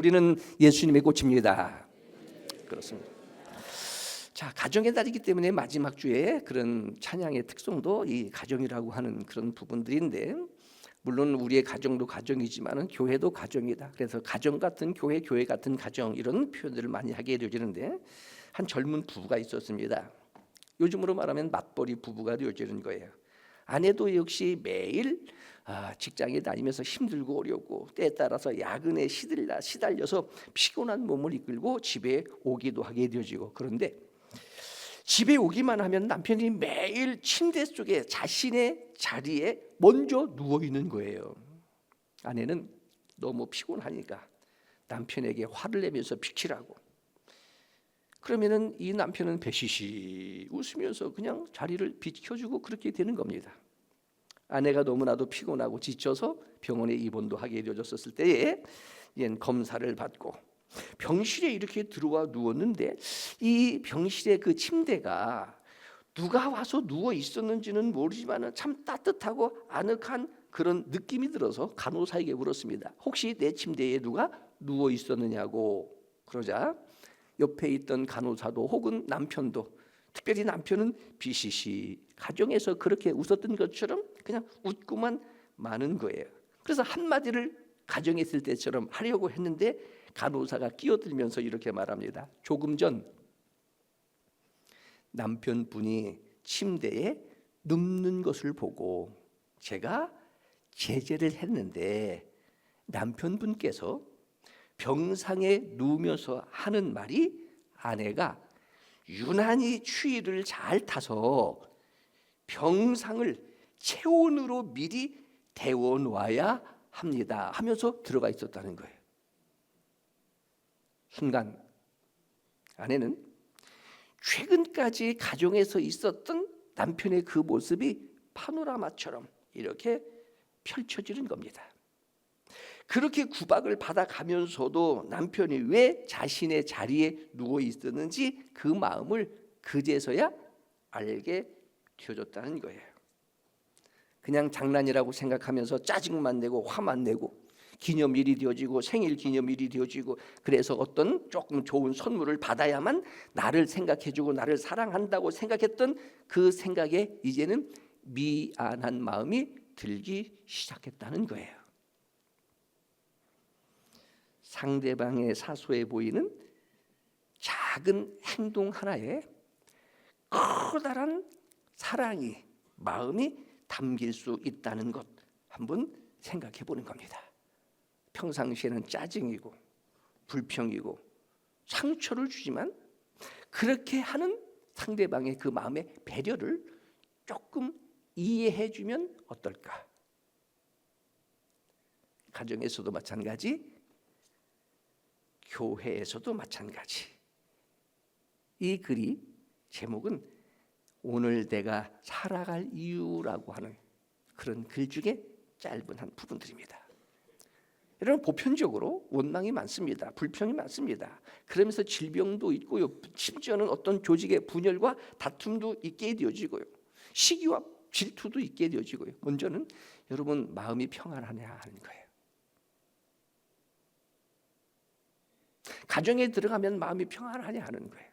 우리는 예수님의 꽃입니다. 그렇습니다. 자, 가정의 달이기 때문에 마지막 주에 그런 찬양의 특성도 이 가정이라고 하는 그런 부분들인데, 물론 우리의 가정도 가정이지만은 교회도 가정이다. 그래서 가정 같은 교회, 교회 같은 가정, 이런 표현들을 많이 하게 되어지는데, 한 젊은 부부가 있었습니다. 요즘으로 말하면 맞벌이 부부가 되어지는 거예요. 아내도 역시 매일 직장에 다니면서 힘들고 어렵고 때에 따라서 야근에 시달려서 피곤한 몸을 이끌고 집에 오기도 하게 되어지고, 그런데 집에 오기만 하면 남편이 매일 침대 속에 자신의 자리에 먼저 누워 있는 거예요. 아내는 너무 피곤하니까 남편에게 화를 내면서 비키라고. 그러면은 이 남편은 배시시 웃으면서 그냥 자리를 비켜주고 그렇게 되는 겁니다. 아내가 너무나도 피곤하고 지쳐서 병원에 입원도 하게 되어졌을 때에 검사를 받고 병실에 이렇게 들어와 누웠는데, 이 병실의 그 침대가 누가 와서 누워 있었는지는 모르지만 참 따뜻하고 아늑한 그런 느낌이 들어서 간호사에게 물었습니다. 혹시 내 침대에 누가 누워 있었느냐고. 그러자 옆에 있던 간호사도 혹은 남편도, 특별히 남편은 비시시 가정에서 그렇게 웃었던 것처럼 그냥 웃고만 마는 거예요. 그래서 한마디를 가정에 있을 때처럼 하려고 했는데 간호사가 끼어들면서 이렇게 말합니다. 조금 전 남편분이 침대에 눕는 것을 보고 제가 제재를 했는데, 남편분께서 병상에 누우면서 하는 말이 아내가 유난히 추위를 잘 타서 병상을 체온으로 미리 데워 놓아야 합니다 하면서 들어가 있었다는 거예요. 순간 아내는 최근까지 가정에서 있었던 남편의 그 모습이 파노라마처럼 이렇게 펼쳐지는 겁니다. 그렇게 구박을 받아가면서도 남편이 왜 자신의 자리에 누워 있었는지 그 마음을 그제서야 알게 되어졌다는 거예요. 그냥 장난이라고 생각하면서 짜증만 내고 화만 내고 기념일이 되어지고 생일 기념일이 되어지고, 그래서 어떤 조금 좋은 선물을 받아야만 나를 생각해주고 나를 사랑한다고 생각했던 그 생각에 이제는 미안한 마음이 들기 시작했다는 거예요. 상대방의 사소해 보이는 작은 행동 하나에 커다란 사랑이, 마음이 담길 수 있다는 것 한번 생각해 보는 겁니다. 평상시에는 짜증이고 불평이고 상처를 주지만 그렇게 하는 상대방의 그 마음의 배려를 조금 이해해 주면 어떨까? 가정에서도 마찬가지, 교회에서도 마찬가지. 이 글이 제목은 오늘 내가 살아갈 이유라고 하는 그런 글 중에 짧은 한 부분들입니다. 여러분, 보편적으로 원망이 많습니다. 불평이 많습니다. 그러면서 질병도 있고요. 심지어는 어떤 조직의 분열과 다툼도 있게 되어지고요. 시기와 질투도 있게 되어지고요. 먼저는 여러분, 마음이 평안하냐 하는 거예요. 가정에 들어가면 마음이 평안하냐 하는 거예요.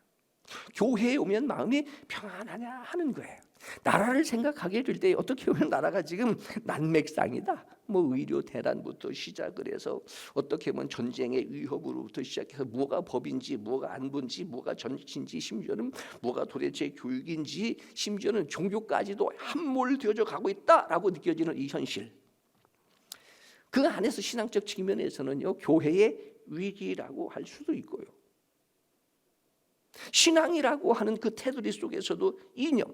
교회에 오면 마음이 평안하냐 하는 거예요. 나라를 생각하게 될 때 어떻게 보면 나라가 지금 난맥상이다. 의료 대란부터 시작을 해서 어떻게 보면 전쟁의 위협으로부터 시작해서 뭐가 법인지 뭐가 안본지 뭐가 정치인지 심지어는 뭐가 도대체 교육인지 심지어는 종교까지도 함몰되어져 가고 있다라고 느껴지는 이 현실. 그 안에서 신앙적 측면에서는요, 교회의 위기라고 할 수도 있고요. 신앙이라고 하는 그 테두리 속에서도 이념,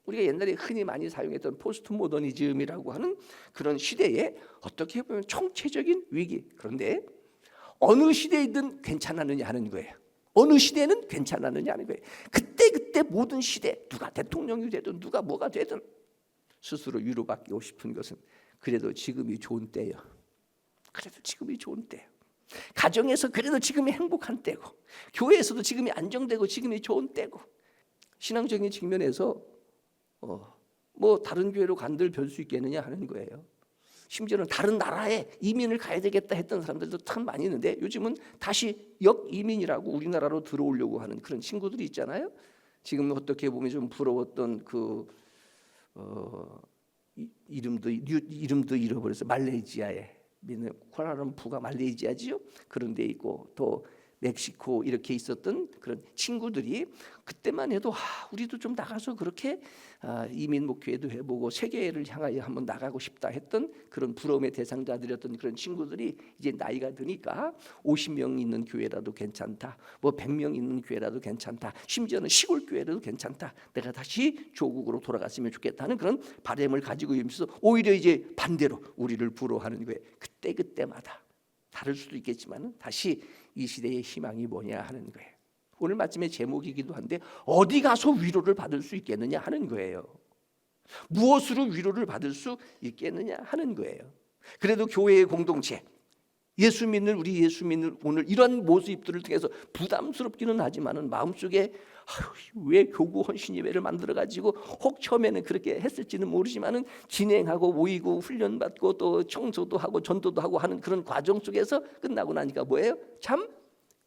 우리가 옛날에 흔히 많이 사용했던 포스트 모더니즘이라고 하는 그런 시대에 어떻게 보면 총체적인 위기. 그런데 어느 시대이든 괜찮았느냐 하는 거예요. 어느 시대는 괜찮았느냐 하는 거예요. 그때 모든 시대, 누가 대통령이 되든 누가 뭐가 되든 스스로 위로받고 싶은 것은 그래도 지금이 좋은 때예요. 그래도 지금이 좋은 때예요. 가정에서 그래도 지금이 행복한 때고, 교회에서도 지금이 안정되고 지금이 좋은 때고, 신앙적인 측면에서 다른 교회로 간들 별 수 있겠느냐 하는 거예요. 심지어는 다른 나라에 이민을 가야 되겠다 했던 사람들도 참 많이 있는데 요즘은 다시 역이민이라고 우리나라로 들어오려고 하는 그런 친구들이 있잖아요. 지금 어떻게 보면 좀 부러웠던 이름도 잃어버려서 말레이시아에 쿠알라룸푸르가 말레이시아지요. 그런 데 있고 또 멕시코 이렇게 있었던 그런 친구들이 그때만 해도 우리도 좀 나가서 그렇게 이민 목회도 해보고 세계를 향하여 한번 나가고 싶다 했던 그런 부러움의 대상자들이었던 그런 친구들이 이제 나이가 드니까 50명 있는 교회라도 괜찮다, 뭐 100명 있는 교회라도 괜찮다, 심지어는 시골 교회라도 괜찮다, 내가 다시 조국으로 돌아갔으면 좋겠다는 그런 바람을 가지고 있으면서 오히려 이제 반대로 우리를 부러워하는 거예요. 그때마다 다를 수도 있겠지만 다시 이 시대의 희망이 뭐냐 하는 거예요. 오늘 말씀의 제목이기도 한데 어디 가서 위로를 받을 수 있겠느냐 하는 거예요. 무엇으로 위로를 받을 수 있겠느냐 하는 거예요. 그래도 교회의 공동체, 예수 믿는 오늘 이런 모습들을 통해서 부담스럽기는 하지만은 마음속에 왜 교구 헌신 예배를 만들어 가지고 혹 처음에는 그렇게 했을지는 모르지만은 진행하고 모이고 훈련 받고 또 청소도 하고 전도도 하고 하는 그런 과정 속에서 끝나고 나니까 뭐예요? 참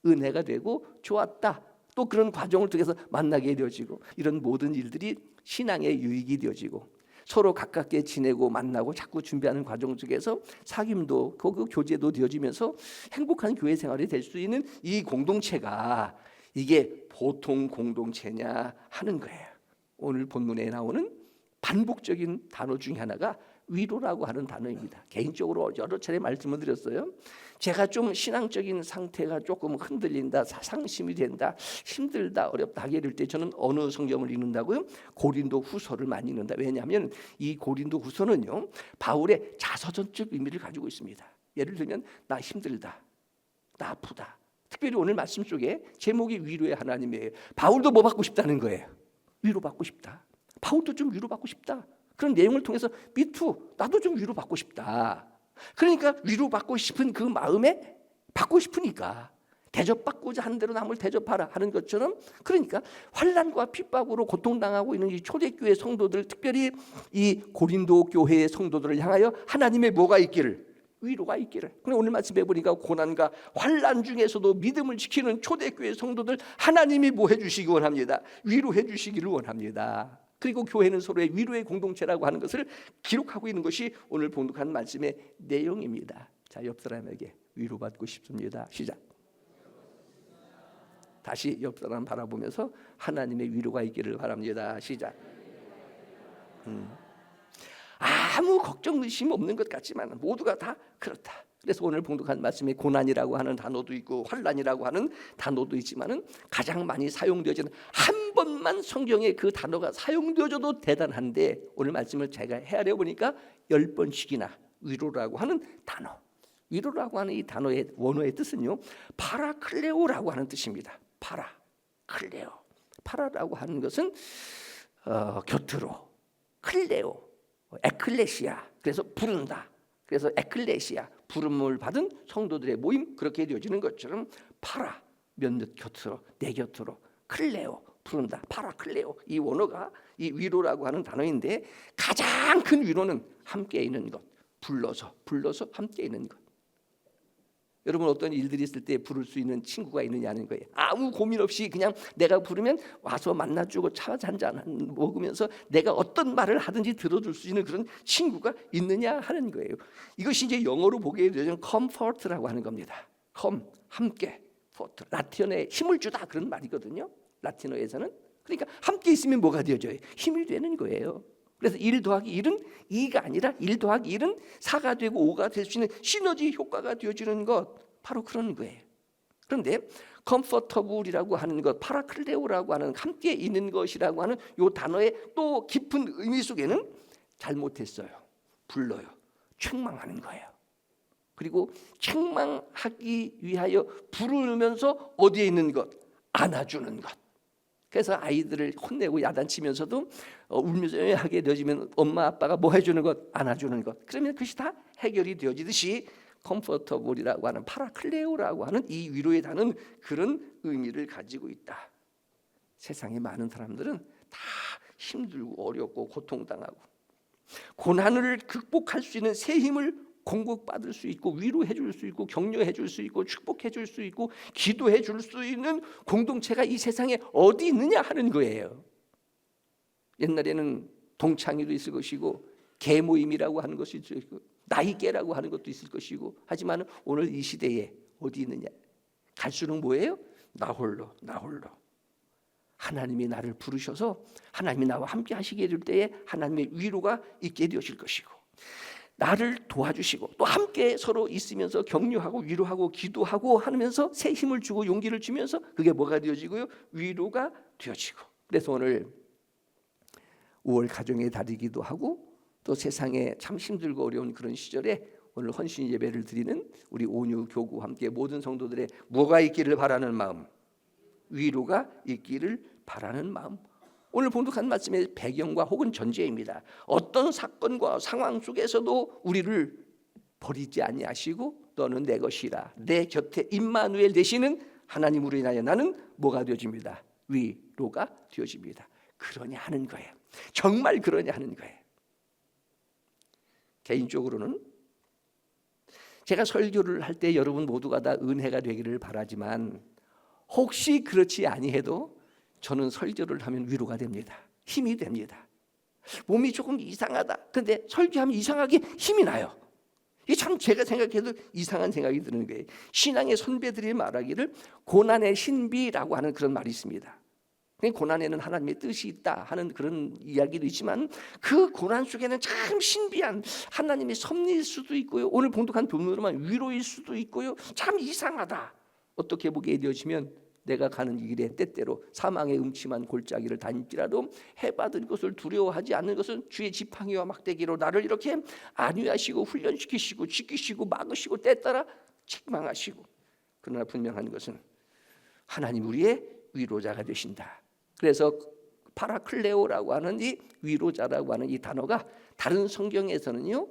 은혜가 되고 좋았다. 또 그런 과정을 통해서 만나게 되어지고 이런 모든 일들이 신앙의 유익이 되어지고 서로 가깝게 지내고 만나고 자꾸 준비하는 과정 속에서 사귐도 그 교제도 되어지면서 행복한 교회 생활이 될 수 있는 이 공동체가 이게 보통 공동체냐 하는 거예요. 오늘 본문에 나오는 반복적인 단어 중에 하나가 위로라고 하는 단어입니다. 개인적으로 여러 차례 말씀을 드렸어요. 제가 좀 신앙적인 상태가 조금 흔들린다, 상심이 된다, 힘들다, 어렵다 하게 될 때 저는 어느 성경을 읽는다고요? 고린도 후서를 많이 읽는다. 왜냐하면 이 고린도 후서는요 바울의 자서전적 의미를 가지고 있습니다. 예를 들면 나 힘들다, 나 아프다. 특별히 오늘 말씀 속에 제목이 위로의 하나님이에요. 바울도 뭐 받고 싶다는 거예요? 위로받고 싶다. 바울도 좀 위로받고 싶다. 그런 내용을 통해서 미투 나도 좀 위로받고 싶다. 그러니까 위로받고 싶은 그 마음에 받고 싶으니까 대접받고자 하는 대로 남을 대접하라 하는 것처럼, 그러니까 환난과 핍박으로 고통당하고 있는 이 초대교회 성도들, 특별히 이 고린도 교회의 성도들을 향하여 하나님의 뭐가 있기를? 위로가 있기를. 그런데 오늘 말씀해 보니까 고난과 환난 중에서도 믿음을 지키는 초대교회 성도들 하나님이 뭐 해주시기 원합니다. 위로해 주시기를 원합니다. 그리고 교회는 서로의 위로의 공동체라고 하는 것을 기록하고 있는 것이 오늘 본독한 말씀의 내용입니다. 자, 옆 사람에게 위로받고 싶습니다. 시작. 다시 옆 사람 바라보면서 하나님의 위로가 있기를 바랍니다. 시작. 아무 걱정 의심 없는 것 같지만 모두가 다 그렇다. 그래서 오늘 봉독한 말씀에 고난이라고 하는 단어도 있고 환난이라고 하는 단어도 있지만은 가장 많이 사용되어지는 한 번만 성경에 그 단어가 사용되어져도 대단한데 오늘 말씀을 제가 헤아려 보니까 10번씩이나 위로라고 하는 단어. 위로라고 하는 이 단어의 원어의 뜻은요 파라클레오라고 하는 뜻입니다. 파라클레오. 파라라고 하는 것은 곁으로, 클레오, 에클레시아. 그래서 부른다. 그래서 에클레시아, 부름을 받은 성도들의 모임, 그렇게 되어지는 것처럼 파라, 몇몇 곁으로, 내 곁으로, 클레오, 부른다. 파라클레오. 이 원어가 이 위로라고 하는 단어인데 가장 큰 위로는 함께 있는 것, 불러서 함께 있는 것. 여러분 어떤 일들이 있을 때 부를 수 있는 친구가 있느냐는 거예요. 아무 고민 없이 그냥 내가 부르면 와서 만나주고 차 한잔 먹으면서 내가 어떤 말을 하든지 들어줄 수 있는 그런 친구가 있느냐 하는 거예요. 이것이 이제 영어로 보게 되면 comfort라고 하는 겁니다. come, 함께, fort, 라틴어에 힘을 주다 그런 말이거든요. 라틴어에서는. 그러니까 함께 있으면 뭐가 되어져요? 힘이 되는 거예요. 그래서 1 더하기 1은 2가 아니라 1 더하기 1은 4가 되고 5가 될 수 있는 시너지 효과가 되어지는 것, 바로 그런 거예요. 그런데 comfortable이라고 하는 것, 파라클레오라고 하는 함께 있는 것이라고 하는 이 단어의 또 깊은 의미 속에는 잘못했어요, 불러요, 책망하는 거예요. 그리고 책망하기 위하여 부르면서 어디에 있는 것? 안아주는 것. 그래서 아이들을 혼내고 야단치면서도 울면서 하게 되어지면 엄마 아빠가 뭐 해주는 것? 안아주는 것. 그러면 그것이 다 해결이 되어지듯이 컴포터블이라고 하는 파라클레오라고 하는 이 위로의 단어는 그런 의미를 가지고 있다. 세상에 많은 사람들은 다 힘들고 어렵고 고통당하고 고난을 극복할 수 있는 새 힘을 공급받을 수 있고 위로해 줄 수 있고 격려해 줄 수 있고 축복해 줄 수 있고 기도해 줄 수 있는 공동체가 이 세상에 어디 있느냐 하는 거예요. 옛날에는 동창회도 있을 것이고 계모임이라고 하는 것이 있을 것이고 나이깨라고 하는 것도 있을 것이고, 하지만 오늘 이 시대에 어디 있느냐? 갈수록 뭐예요? 나 홀로 하나님이 나를 부르셔서 하나님이 나와 함께 하시게 될 때에 하나님의 위로가 있게 되어질 것이고, 나를 도와주시고 또 함께 서로 있으면서 격려하고 위로하고 기도하고 하면서 새 힘을 주고 용기를 주면서 그게 뭐가 되어지고요? 위로가 되어지고. 그래서 오늘 5월 가정의 달이기도 하고 또 세상에 참 힘들고 어려운 그런 시절에 오늘 헌신 예배를 드리는 우리 온유 교구와 함께 모든 성도들의 뭐가 있기를 바라는 마음, 위로가 있기를 바라는 마음. 오늘 봉독한 말씀의 배경과 혹은 전제입니다. 어떤 사건과 상황 속에서도 우리를 버리지 아니하시고 너는 내 것이라, 내 곁에 임마누엘 되시는 하나님으로 인하여 나는 뭐가 되어집니다? 위로가 되어집니다. 그러냐 하는 거예요. 정말 그러냐 하는 거예요. 개인적으로는 제가 설교를 할 때 여러분 모두가 다 은혜가 되기를 바라지만, 혹시 그렇지 아니해도 저는 설교를 하면 위로가 됩니다. 힘이 됩니다. 몸이 조금 이상하다. 근데 설교하면 이상하게 힘이 나요. 이게 참 제가 생각해도 이상한 생각이 드는 거예요. 신앙의 선배들이 말하기를 고난의 신비라고 하는 그런 말이 있습니다. 고난에는 하나님의 뜻이 있다 하는 그런 이야기도 있지만, 그 고난 속에는 참 신비한 하나님의 섭리일 수도 있고요, 오늘 봉독한 본문으로만 위로일 수도 있고요, 참 이상하다. 어떻게 보게 되어지면 내가 가는 이 길에 때때로 사망의 음침한 골짜기를 다닐지라도 해받은 것을 두려워하지 않는 것은 주의 지팡이와 막대기로 나를 이렇게 안위하시고 훈련시키시고 지키시고 막으시고 때따라 책망하시고, 그러나 분명한 것은 하나님 우리의 위로자가 되신다. 그래서 파라클레오라고 하는 이 위로자라고 하는 이 단어가 다른 성경에서는요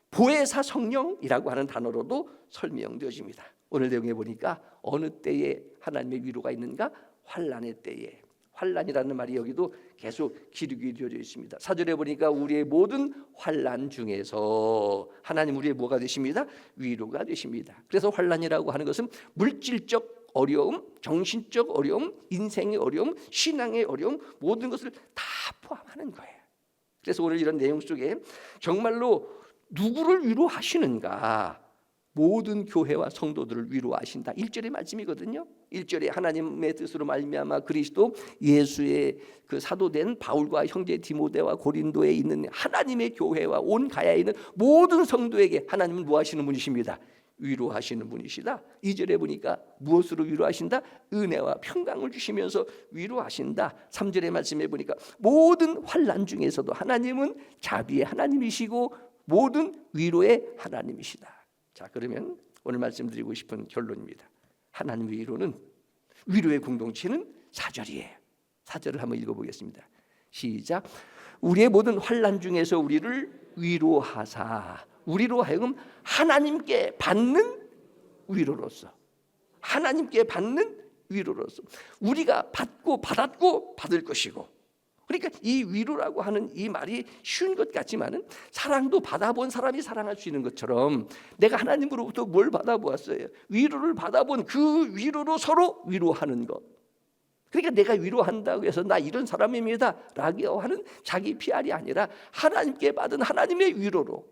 보혜사 성령이라고 하는 단어로도 설명되어집니다. 오늘 내용에 보니까 어느 때에 하나님의 위로가 있는가? 환난의 때에. 환난이라는 말이 여기도 계속 기록이 되어져 있습니다. 4절에 보니까 우리의 모든 환난 중에서 하나님 우리의 뭐가 되십니다? 위로가 되십니다. 그래서 환난이라고 하는 것은 물질적 어려움, 정신적 어려움, 인생의 어려움, 신앙의 어려움, 모든 것을 다 포함하는 거예요. 그래서 오늘 이런 내용 속에 정말로 누구를 위로하시는가? 모든 교회와 성도들을 위로하신다. 1절의 말씀이거든요. 1절에 하나님의 뜻으로 말미암아 그리스도 예수의 그 사도된 바울과 형제 디모데와 고린도에 있는 하나님의 교회와 온 가야에 있는 모든 성도에게 하나님은 뭐 하시는 분이십니다? 위로하시는 분이시다. 2절에 보니까 무엇으로 위로하신다? 은혜와 평강을 주시면서 위로하신다. 3절의 말씀에 보니까 모든 환난 중에서도 하나님은 자비의 하나님이시고 모든 위로의 하나님이시다. 자, 그러면 오늘 말씀드리고 싶은 결론입니다. 하나님 위로의 공동체는 4절이에요. 4절을 한번 읽어보겠습니다. 시작. 우리의 모든 환난 중에서 우리를 위로하사, 우리로 하여금 하나님께 받는 위로로서, 하나님께 받는 위로로서 우리가 받고 받았고 받을 것이고, 그러니까 이 위로라고 하는 이 말이 쉬운 것 같지만은 사랑도 받아본 사람이 사랑할 수 있는 것처럼 내가 하나님으로부터 뭘 받아보았어요? 위로를 받아본 그 위로로 서로 위로하는 것. 그러니까 내가 위로한다고 해서 나 이런 사람입니다 라고 하는 자기 PR이 아니라 하나님께 받은 하나님의 위로로.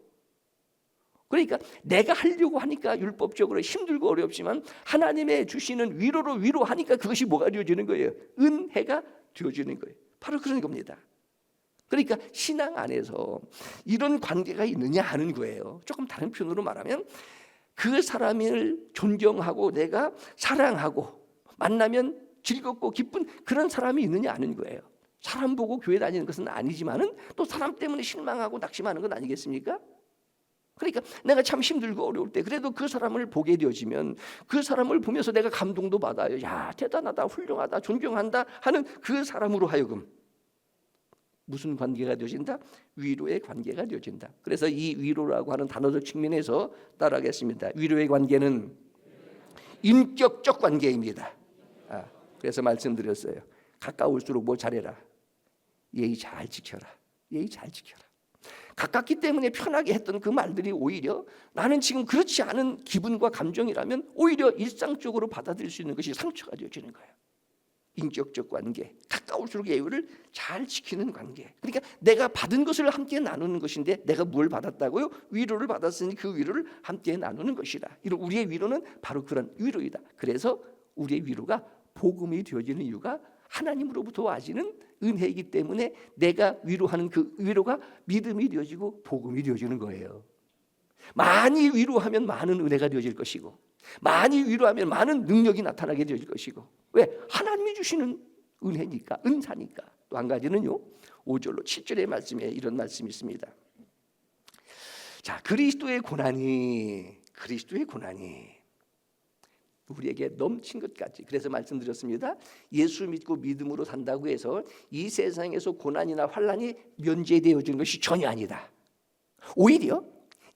그러니까 내가 하려고 하니까 율법적으로 힘들고 어렵지만 하나님의 주시는 위로로 위로하니까 그것이 뭐가 되어지는 거예요? 은혜가 되어지는 거예요. 바로 그런 겁니다. 그러니까 신앙 안에서 이런 관계가 있느냐 하는 거예요. 조금 다른 표현으로 말하면 그 사람을 존경하고 내가 사랑하고 만나면 즐겁고 기쁜 그런 사람이 있느냐 하는 거예요. 사람 보고 교회 다니는 것은 아니지만은 또 사람 때문에 실망하고 낙심하는 건 아니겠습니까? 그러니까 내가 참 힘들고 어려울 때 그래도 그 사람을 보게 되어지면 그 사람을 보면서 내가 감동도 받아요. 야, 대단하다, 훌륭하다, 존경한다 하는 그 사람으로 하여금 무슨 관계가 되어진다? 위로의 관계가 되어진다. 그래서 이 위로라고 하는 단어적 측면에서 따라하겠습니다. 위로의 관계는 인격적 관계입니다. 그래서 말씀드렸어요. 가까울수록 뭐 잘해라. 예의 잘 지켜라. 예의 잘 지켜라. 가깝기 때문에 편하게 했던 그 말들이 오히려 나는 지금 그렇지 않은 기분과 감정이라면 오히려 일상적으로 받아들일 수 있는 것이 상처가 되어지는 거예요. 인격적 관계, 가까울수록 예의를 잘 지키는 관계. 그러니까 내가 받은 것을 함께 나누는 것인데 내가 뭘 받았다고요? 위로를 받았으니 그 위로를 함께 나누는 것이다. 우리의 위로는 바로 그런 위로이다. 그래서 우리의 위로가 복음이 되어지는 이유가 하나님으로부터 와지는 은혜이기 때문에 내가 위로하는 그 위로가 믿음이 되어지고 복음이 되어지는 거예요. 많이 위로하면 많은 은혜가 되어질 것이고 많이 위로하면 많은 능력이 나타나게 되어질 것이고 왜? 하나님이 주시는 은혜니까, 은사니까. 또 한 가지는요, 5절로 7절의 말씀에 이런 말씀이 있습니다. 자, 그리스도의 고난이 우리에게 넘친 것 같이. 그래서 말씀드렸습니다. 예수 믿고 믿음으로 산다고 해서 이 세상에서 고난이나 환난이 면제되어지는 것이 전혀 아니다. 오히려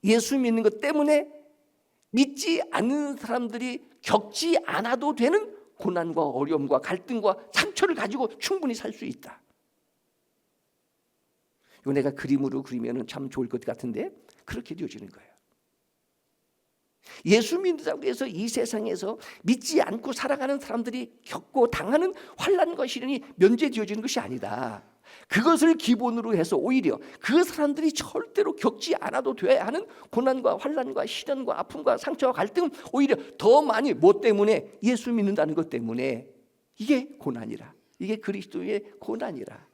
예수 믿는 것 때문에 믿지 않는 사람들이 겪지 않아도 되는 고난과 어려움과 갈등과 상처를 가지고 충분히 살 수 있다. 이거 내가 그림으로 그리면 참 좋을 것 같은데 그렇게 되어지는 거예요. 예수 믿는다고 해서 이 세상에서 믿지 않고 살아가는 사람들이 겪고 당하는 환난과 시련이 면제되어지는 것이 아니다. 그것을 기본으로 해서 오히려 그 사람들이 절대로 겪지 않아도 돼야 하는 고난과 환난과 시련과 아픔과 상처와 갈등은 오히려 더 많이 뭐 때문에? 예수 믿는다는 것 때문에. 이게 고난이라. 이게 그리스도의 고난이라.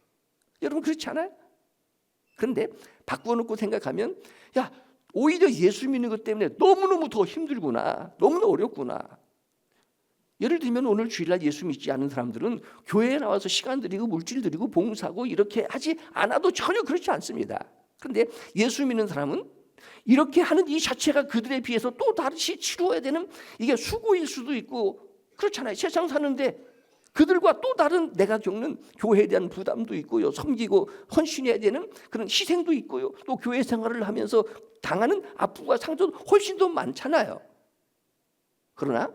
여러분 그렇지 않아요? 그런데 바꿔놓고 생각하면 야, 오히려 예수 믿는 것 때문에 너무너무 더 힘들구나, 너무나 어렵구나. 예를 들면 오늘 주일날 예수 믿지 않는 사람들은 교회에 나와서 시간 들이고 물질 들이고 봉사하고 이렇게 하지 않아도 전혀 그렇지 않습니다. 그런데 예수 믿는 사람은 이렇게 하는 이 자체가 그들에 비해서 또 다시 치루어야 되는 이게 수고일 수도 있고 그렇잖아요. 세상 사는데 그들과 또 다른 내가 겪는 교회에 대한 부담도 있고요, 섬기고 헌신해야 되는 그런 희생도 있고요, 또 교회 생활을 하면서 당하는 아픔과 상처도 훨씬 더 많잖아요. 그러나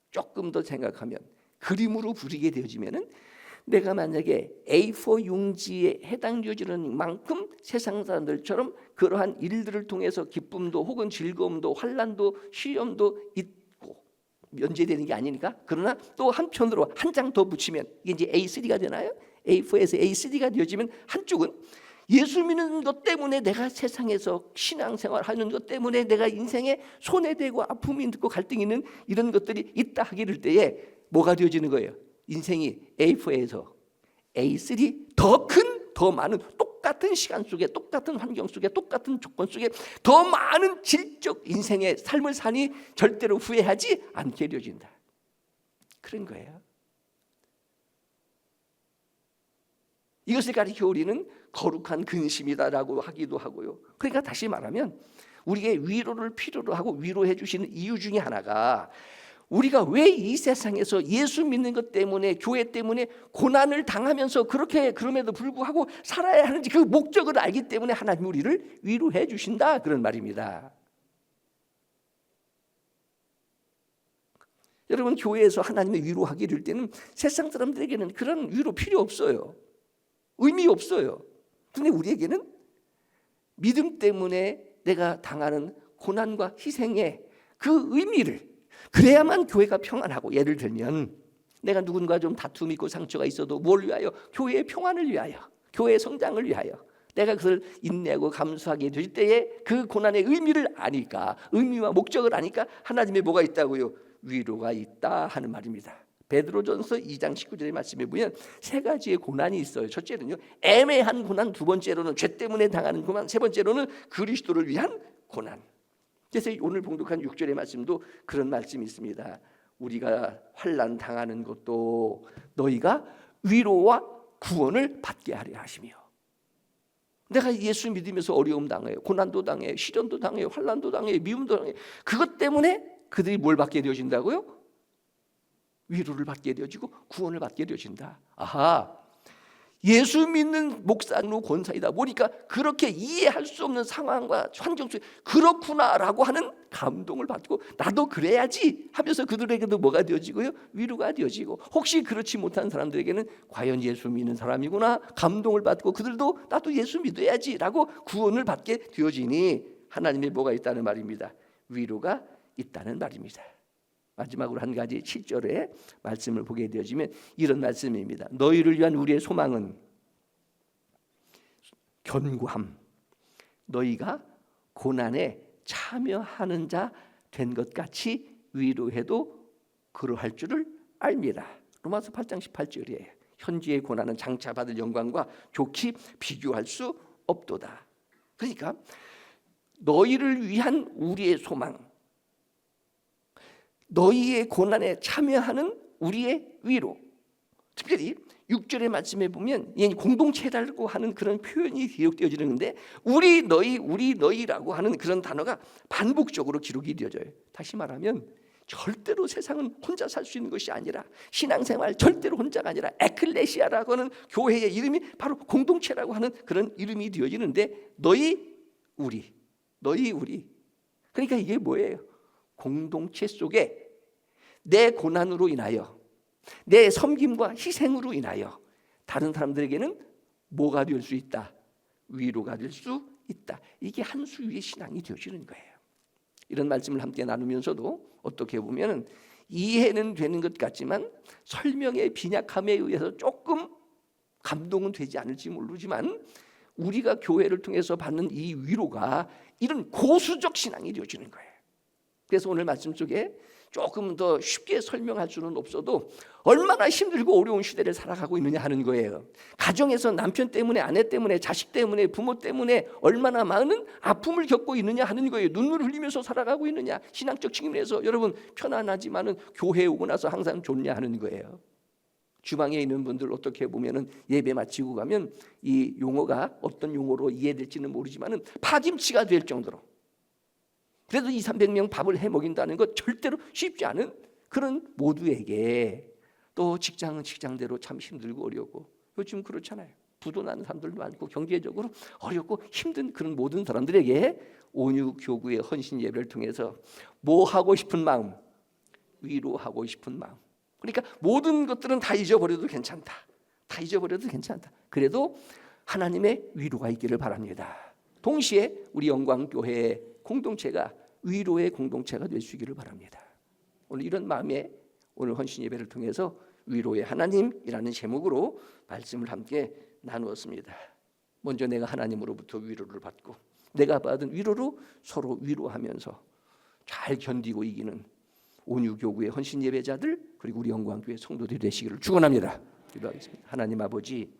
조금 더 생각하면 그림으로 그리게 되어지면은 내가 만약에 A4 용지에 해당되어지는 만큼 세상 사람들처럼 그러한 일들을 통해서 기쁨도 혹은 즐거움도 환난도 시험도 있고 면제되는 게 아니니까. 그러나 또 한편으로 한 장 더 붙이면 이게 이제 A3가 되나요? A4에서 A3가 되어지면 한쪽은 예수 믿는 것 때문에 내가 세상에서 신앙생활하는 것 때문에 내가 인생에 손해되고 아픔이 있고 갈등이 있는 이런 것들이 있다 하기를 때에 뭐가 되어지는 거예요? 인생이 A4에서 A3 더 큰, 더 많은 똑같은 시간 속에 똑같은 환경 속에 똑같은 조건 속에 더 많은 질적 인생의 삶을 사니 절대로 후회하지 않게 되어진다. 그런 거예요. 이것을 가리켜 우리는 거룩한 근심이다라고 하기도 하고요. 그러니까 다시 말하면 우리의 위로를 필요로 하고 위로해 주시는 이유 중에 하나가 우리가 왜 이 세상에서 예수 믿는 것 때문에 교회 때문에 고난을 당하면서 그렇게 그럼에도 불구하고 살아야 하는지 그 목적을 알기 때문에 하나님 우리를 위로해 주신다 그런 말입니다. 여러분 교회에서 하나님의 위로하기 이를 때는 세상 사람들에게는 그런 위로 필요 없어요. 의미 없어요. 그런데 우리에게는 믿음 때문에 내가 당하는 고난과 희생의 그 의미를 그래야만 교회가 평안하고, 예를 들면 내가 누군가 좀 다툼이 있고 상처가 있어도 뭘 위하여? 교회의 평안을 위하여, 교회의 성장을 위하여 내가 그것을 인내하고 감수하게 될 때에 그 고난의 의미를 아니까, 의미와 목적을 아니까 하나님의 뭐가 있다고요? 위로가 있다 하는 말입니다. 베드로전서 2장 19절의 말씀에 보면 세 가지의 고난이 있어요. 첫째는요, 애매한 고난, 두 번째로는 죄 때문에 당하는 고난, 세 번째로는 그리스도를 위한 고난. 그래서 오늘 봉독한 6절의 말씀도 그런 말씀이 있습니다. 우리가 환난 당하는 것도 너희가 위로와 구원을 받게 하려 하시며. 내가 예수 믿으면서 어려움 당해요, 고난도 당해요, 시련도 당해요, 환난도 당해요, 미움도 당해요. 그것 때문에 그들이 뭘 받게 되어진다고요? 위로를 받게 되어지고 구원을 받게 되어진다. 아하, 예수 믿는 목사로 권사이다 보니까 그렇게 이해할 수 없는 상황과 환경 속에 그렇구나라고 하는 감동을 받고 나도 그래야지 하면서 그들에게도 뭐가 되어지고요? 위로가 되어지고, 혹시 그렇지 못한 사람들에게는 과연 예수 믿는 사람이구나 감동을 받고 그들도 나도 예수 믿어야지라고 구원을 받게 되어지니 하나님의 뭐가 있다는 말입니다. 위로가 있다는 말입니다. 마지막으로 한 가지 7절의 말씀을 보게 되어지면 이런 말씀입니다. 너희를 위한 우리의 소망은 견고함, 너희가 고난에 참여하는 자 된 것 같이 위로해도 그러할 줄을 알미라. 로마서 8장 18절이에요. 현지의 고난은 장차 받을 영광과 좋게 비교할 수 없도다. 그러니까 너희를 위한 우리의 소망, 너희의 고난에 참여하는 우리의 위로. 특별히 6절의 말씀에 보면 공동체라고 하는 그런 표현이 기록되어지는데 우리 너희라고 하는 그런 단어가 반복적으로 기록이 되어져요. 다시 말하면 절대로 세상은 혼자 살 수 있는 것이 아니라, 신앙생활 절대로 혼자가 아니라 에클레시아라고 하는 교회의 이름이 바로 공동체라고 하는 그런 이름이 되어지는데 너희 우리. 그러니까 이게 뭐예요? 공동체 속에 내 고난으로 인하여, 내 섬김과 희생으로 인하여 다른 사람들에게는 뭐가 될 수 있다? 위로가 될 수 있다. 이게 한 수위의 신앙이 되어지는 거예요. 이런 말씀을 함께 나누면서도 어떻게 보면 이해는 되는 것 같지만 설명의 빈약함에 의해서 조금 감동은 되지 않을지 모르지만 우리가 교회를 통해서 받는 이 위로가 이런 고수적 신앙이 되어지는 거예요. 그래서 오늘 말씀 속에 조금 더 쉽게 설명할 수는 없어도 얼마나 힘들고 어려운 시대를 살아가고 있느냐 하는 거예요. 가정에서 남편 때문에, 아내 때문에, 자식 때문에, 부모 때문에 얼마나 많은 아픔을 겪고 있느냐 하는 거예요. 눈물 흘리면서 살아가고 있느냐. 신앙적 측면에서 여러분 편안하지만은 교회에 오고 나서 항상 좋냐 하는 거예요. 주방에 있는 분들 어떻게 보면은 예배 마치고 가면 이 용어가 어떤 용어로 이해될지는 모르지만은 파김치가 될 정도로, 그래도 200~300명 밥을 해 먹인다는 것 절대로 쉽지 않은 그런 모두에게, 또 직장은 직장대로 참 힘들고 어렵고, 요즘 그렇잖아요. 부도 나는 사람들도 많고 경제적으로 어렵고 힘든 그런 모든 사람들에게 온유교구의 헌신 예배를 통해서 뭐 하고 싶은 마음? 위로하고 싶은 마음. 그러니까 모든 것들은 다 잊어버려도 괜찮다. 다 잊어버려도 괜찮다. 그래도 하나님의 위로가 있기를 바랍니다. 동시에 우리 영광교회의 공동체가 위로의 공동체가 될 수 있기를 바랍니다. 오늘 이런 마음에 오늘 헌신 예배를 통해서 위로의 하나님이라는 제목으로 말씀을 함께 나누었습니다. 먼저 내가 하나님으로부터 위로를 받고 내가 받은 위로로 서로 위로하면서 잘 견디고 이기는 온유교구의 헌신 예배자들, 그리고 우리 영광교회 성도들이 되시기를 축원합니다. 기도하겠습니다. 하나님 아버지,